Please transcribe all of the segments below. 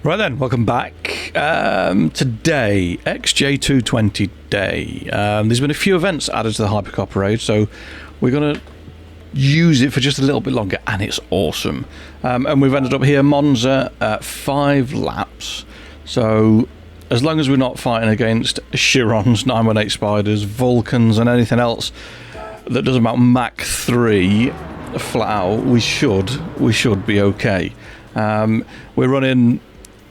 Right then, welcome back. Today, XJ220 day. There's been a few events added to the Hypercar parade, so we're going to use it for just a little bit longer, and it's awesome. And we've ended up here, Monza, 5 laps. So as long as we're not fighting against Chirons, 918 Spiders, Vulcans, and anything else that does about Mach 3 flat out, we should be okay. We're running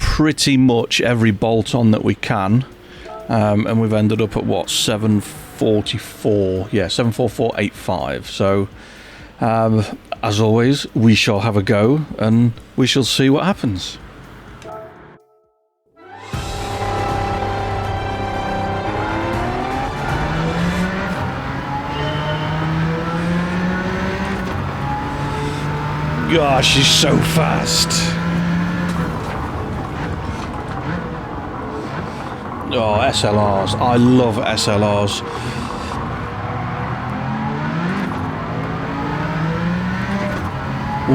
pretty much every bolt on that we can, and we've ended up at what, 744, yeah, 744.85. So as always, we shall have a go and we shall see what happens. Gosh, she's so fast. Oh, SLRs. I love SLRs.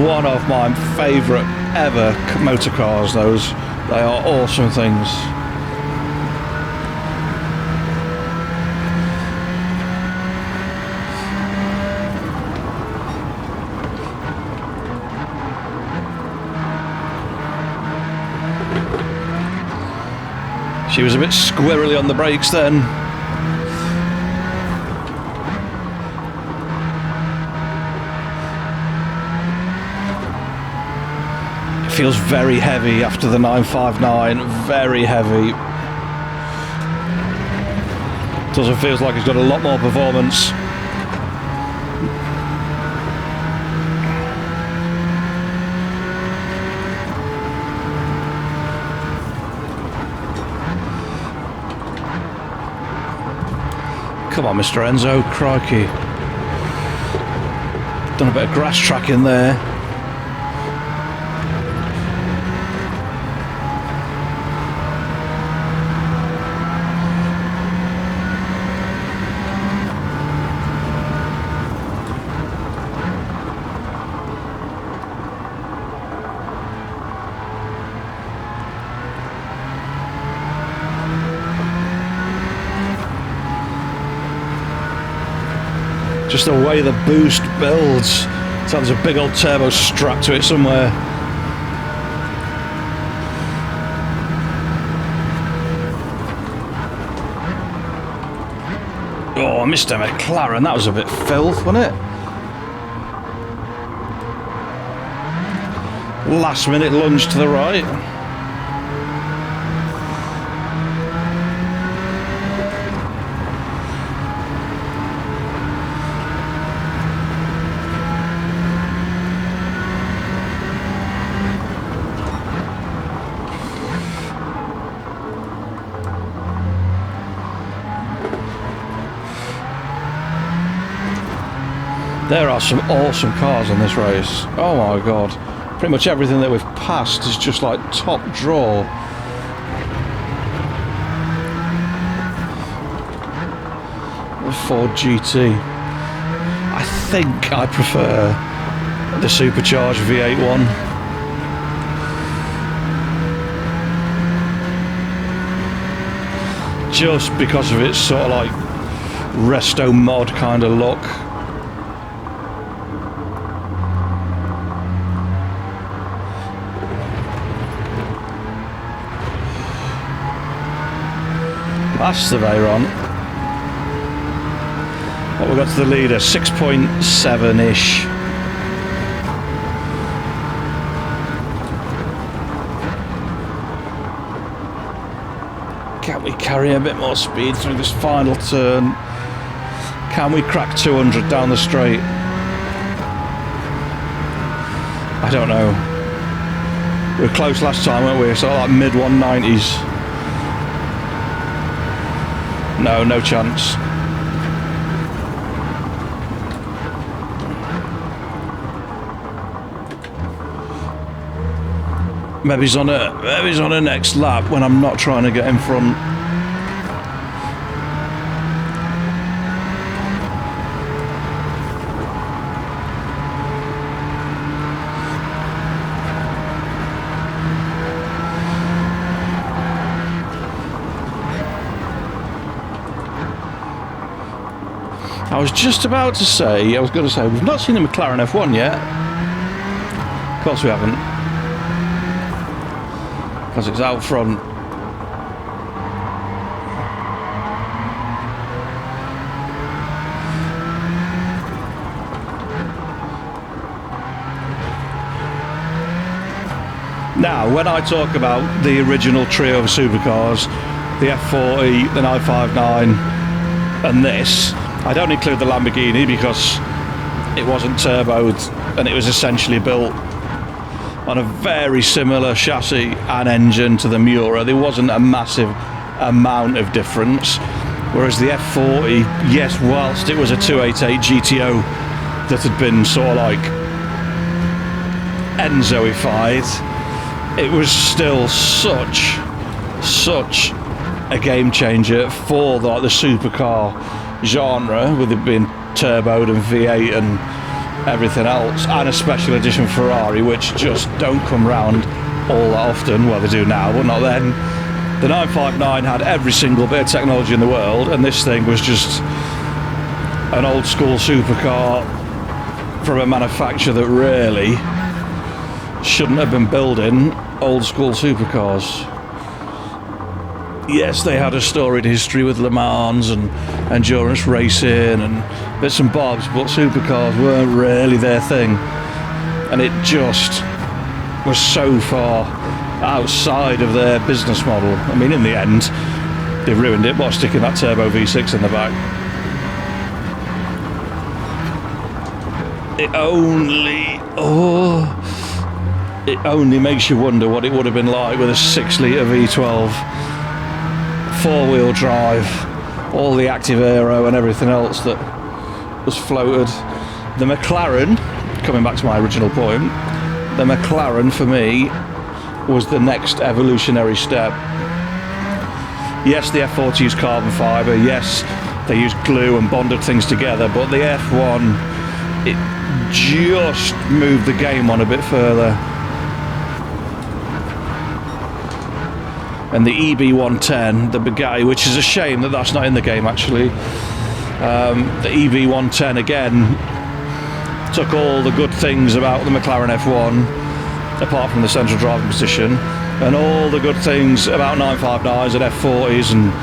One of my favourite ever motor cars, those. They are awesome things. She was a bit squirrely on the brakes then. It feels very heavy after the 959, very heavy. Doesn't feel like it's got a lot more performance. Come on, Mr. Enzo, crikey. Done a bit of grass track in there. Just the way the boost builds. It's like there's a big old turbo strapped to it somewhere. Oh, Mr. McLaren, that was a bit filth, wasn't it? Last minute lunge to the right. There are some awesome cars in this race. Oh my god. Pretty much everything that we've passed is just like top draw. The Ford GT. I think I prefer the supercharged V8 one. Just because of its sort of like resto mod kind of look. Last surveyor on. What we got to the leader, 6.7-ish. Can we carry a bit more speed through this final turn? Can we crack 200 down the straight? I don't know. We were close last time, weren't we? So like mid 190s. No chance. Maybe he's on a next lap when I'm not trying to get in front. I was just about to say, we've not seen the McLaren F1 yet. Of course we haven't. Because it's out front. Now, when I talk about the original trio of supercars, the F40, the 959 and this, I don't include the Lamborghini because it wasn't turboed and it was essentially built on a very similar chassis and engine to the Miura. There wasn't a massive amount of difference, whereas the F40, yes, whilst it was a 288 GTO that had been sort of like Enzoified, it was still such a game changer for the supercar genre, with it being turboed and V8 and everything else, and a special edition Ferrari, which just don't come round all that often. Well, they do now, but not then. The 959 had every single bit of technology in the world, and this thing was just an old school supercar from a manufacturer that really shouldn't have been building old school supercars. Yes, they had a storied history with Le Mans and endurance racing and bits and bobs, but supercars weren't really their thing, and it just was so far outside of their business model. I mean, in the end, they ruined it by sticking that turbo V6 in the back. It only makes you wonder what it would have been like with a 6-litre V12, four-wheel drive, all the active aero and everything else that was floated. The McLaren, coming back to my original point, the McLaren for me was the next evolutionary step. Yes, the F40 used carbon fibre, yes, they used glue and bonded things together, but the F1, it just moved the game on a bit further. And the EB110, the Bugatti, which is a shame that that's not in the game actually. The EB110 again took all the good things about the McLaren F1, apart from the central driving position, and all the good things about 959s and F40s and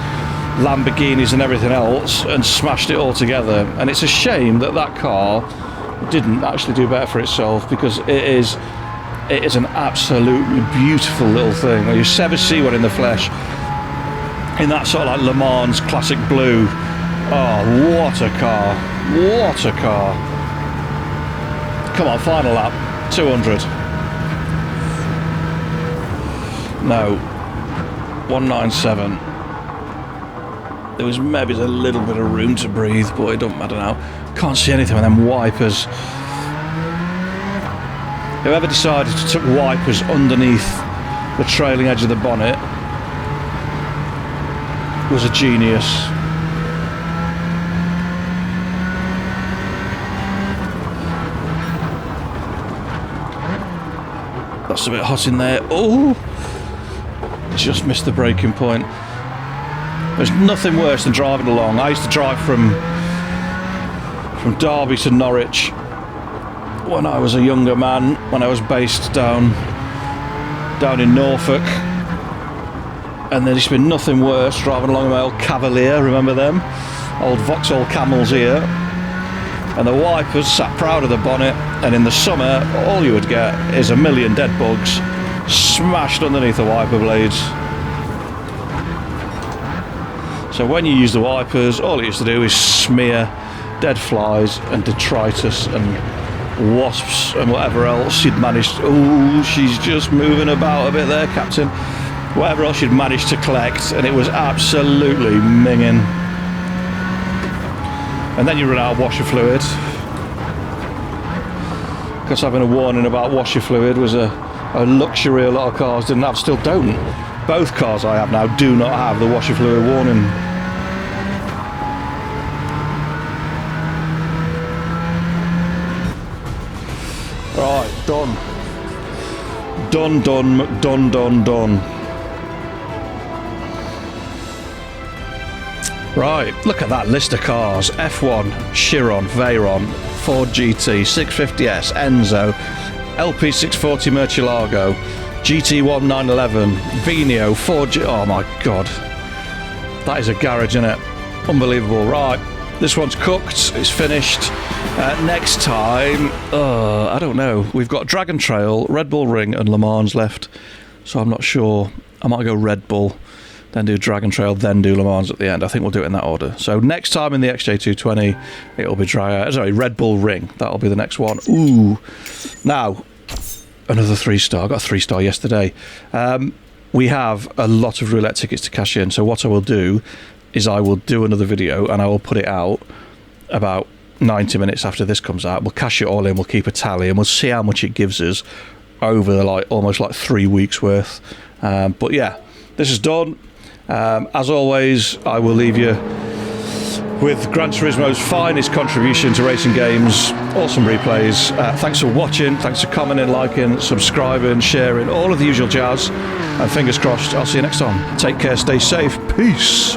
Lamborghinis and everything else, and smashed it all together. And it's a shame that that car didn't actually do better for itself, because it is an absolutely beautiful little thing. You ever see one in the flesh in that sort of like Le Mans classic blue. Oh, what a car, what a car. Come on, final lap, 200. No, 197. There was maybe a little bit of room to breathe, but it don't matter now. Can't see anything with them wipers. Whoever decided to tuck wipers underneath the trailing edge of the bonnet was a genius. That's a bit hot in there. Oh! Just missed the braking point. There's nothing worse than driving along. I used to drive from Derby to Norwich when I was a younger man, when I was based down in Norfolk, and there's been nothing worse driving along my old Cavalier, remember them? Old Vauxhall Camels here, and the wipers sat proud of the bonnet, and in the summer all you would get is a million dead bugs smashed underneath the wiper blades. So when you use the wipers, all it used to do is smear dead flies and detritus and wasps and whatever else you'd managed. Oh, she's just moving about a bit there, Captain. Whatever else you'd managed to collect, and it was absolutely minging. And then you run out of washer fluid, because having a warning about washer fluid was a luxury a lot of cars didn't have. Still don't. Both cars I have now do not have the washer fluid warning. Right, done. Done. Right, look at that list of cars. F1, Chiron, Veyron, Ford GT, 650S, Enzo, LP640 Murcielago, GT1 911, Venio, Ford oh my god. That is a garage, isn't it? Unbelievable. Right, this one's cooked, it's finished. Next time, I don't know. We've got Dragon Trail, Red Bull Ring and Le Mans left. So I'm not sure. I might go Red Bull, then do Dragon Trail, then do Le Mans at the end. I think we'll do it in that order. So next time in the XJ220, it'll be Red Bull Ring. That'll be the next one. Ooh. Now, another 3-star. I got a 3-star yesterday. We have a lot of roulette tickets to cash in. So what I will do is I will do another video and I will put it out about 90 minutes after this comes out. We'll cash it all in. We'll keep a tally and we'll see how much it gives us over almost 3 weeks worth. But yeah, this is done. As always, I will leave you with Gran Turismo's finest contribution to racing games. Awesome replays. Thanks for watching. Thanks for commenting, liking, subscribing, sharing, all of the usual jazz. And fingers crossed, I'll see you next time. Take care, stay safe. Peace.